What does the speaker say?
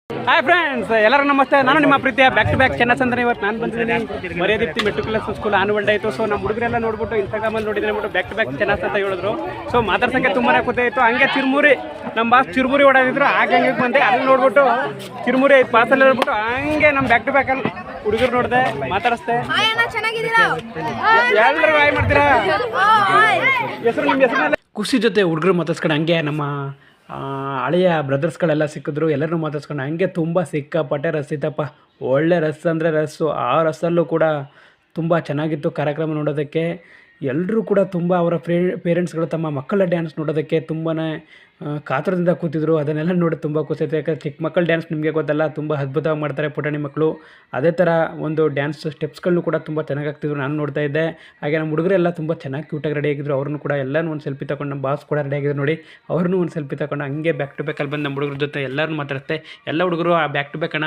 Hi friends, ಎಲ್ಲರೂ ನಮಸ್ತೆ. ನಾನು ನಿಮ್ಮ ಪ್ರೀತಿಯ ಬ್ಯಾಕ್ ಟು ಬ್ಯಾಕ್ ಚೆನ್ನಚಂದ್ರ. ಇವತ್ತು ನಾನು ಬಂದಿದ್ದೀನಿ ಮರ್ಯಾದೀಪ್ತಿ ಮೆಟ್ರಿಕ್ಯುಲರ್ ಸ್ಕೂಲ್ ಆನ್ಯುವಲ್ ಡೇ ಇತ್ತು. ಸೊ ನಮ್ಮ ಹುಡುಗರೆಲ್ಲ ನೋಡ್ಬಿಟ್ಟು ಇನ್ಸ್ಟಾಗ್ರಾಮಲ್ಲಿ ನೋಡಿದ್ರೆ ಬಿಟ್ಟು ಬ್ಯಾಕ್ ಟು ಬ್ಯಾಕ್ ಚೆನ್ನಸ್ ಅಂತ ಹೇಳಿದ್ರು. ಸೊ ಮಾತಾಡ್ಸೋಕ್ಕೆ ತುಂಬಾ ಖುಷಿ ಆಯಿತು. ಹಂಗೆ ಚಿರುಮುರಿ ನಮ್ಮ ಬಾಸ್ ಚಿರುಮುರಿ ಓಡಾಡಿದ್ರು. ಹಾಗೆ ಬಂದೆ ಅಲ್ಲಿ ನೋಡ್ಬಿಟ್ಟು ಚಿರುಮುರಿ ಪಾಸಲ್ಲಿ ಹೇಳ್ಬಿಟ್ಟು ಹಂಗೆ ನಮ್ಮ ಬ್ಯಾಕ್ ಟು ಬ್ಯಾಕಲ್ಲಿ ಹುಡುಗರು ನೋಡಿದೆ, ಮಾತಾಡಿಸ್ದೆ. ಎಲ್ಲರೂ ಹಾಯ್ ಮಾಡ್ತೀರಾ? ಹೆಸರು ನಿಮ್ಮ ಹೆಸರಿನಲ್ಲಿ ಖುಷಿ ಜೊತೆ ಹುಡುಗರು ಮಾತಾಡ್ಸ್ಕೊಂಡು ಹಂಗೆ ನಮ್ಮ ಹಳೆಯ ಬ್ರದರ್ಸ್ಗಳೆಲ್ಲ ಸಿಕ್ಕಿದ್ರು. ಎಲ್ಲರೂ ಮಾತಾಡ್ಸ್ಕೊಂಡು ಹಂಗೆ ತುಂಬ ಸಿಕ್ಕಾಪಟ್ಟೆ ರಸ್ ಇತ್ತಪ್ಪ. ಒಳ್ಳೆ ರಸ್ ಅಂದರೆ ರಸ್ಸು. ಆ ರಸ್ಸಲ್ಲೂ ಕೂಡ ತುಂಬ ಚೆನ್ನಾಗಿತ್ತು ಕಾರ್ಯಕ್ರಮ ನೋಡೋದಕ್ಕೆ. ಎಲ್ಲರೂ ಕೂಡ ತುಂಬ ಅವರ ಪೇರೆಂಟ್ಸ್ಗಳು ತಮ್ಮ ಮಕ್ಕಳ ಡ್ಯಾನ್ಸ್ ನೋಡೋದಕ್ಕೆ ತುಂಬಾ ಕಾತರದಿಂದ ಕೂತಿದ್ರು. ಅದನ್ನೆಲ್ಲ ನೋಡಿ ತುಂಬ ಖುಷಿ ಆಯಿತು. ಯಾಕಂದರೆ ಚಿಕ್ಕ ಮಕ್ಕಳ ಡ್ಯಾನ್ಸ್ ನಿಮಗೆ ಗೊತ್ತಲ್ಲ, ತುಂಬ ಅದ್ಭುತವಾಗಿ ಮಾಡ್ತಾರೆ ಪುಟಾಣಿ ಮಕ್ಕಳು. ಅದೇ ಥರ ಒಂದು ಡ್ಯಾನ್ಸ್ ಸ್ಟೆಪ್ಸ್ಗಳನ್ನೂ ಕೂಡ ತುಂಬ ಚೆನ್ನಾಗಿ ಆಗ್ತಿದ್ರು, ನಾನು ನೋಡ್ತಾ ಇದ್ದೆ. ಹಾಗೆ ನಮ್ಮ ಹುಡುಗರೆಲ್ಲ ತುಂಬ ಚೆನ್ನಾಗಿ ಕ್ಯೂಟಾಗಿ ರೆಡಿ ಆಗಿದ್ರು. ಅವ್ರನ್ನೂ ಕೂಡ ಎಲ್ಲನೂ ಒಂದು ಸೆಲ್ಫಿ ತಗೊಂಡು, ನಮ್ಮ ಬಾಸ್ ಕೂಡ ರೆಡಿ ಆಗಿದ್ರು ನೋಡಿ, ಅವ್ರನ್ನೂ ಒಂದು ಸೆಲ್ಫಿ ತಗೊಂಡು ಹಂಗೆ ಬ್ಯಾಕ್ ಟು ಬ್ಯಾಕಲ್ಲಿ ಬಂದು ನಮ್ಮ ಹುಡುಗರ ಜೊತೆ ಎಲ್ಲರೂ ಮಾತಾಡ್ತೆ. ಎಲ್ಲ ಹುಡುಗರು ಆ ಬ್ಯಾಕ್ ಟು ಬ್ಯಾಕ್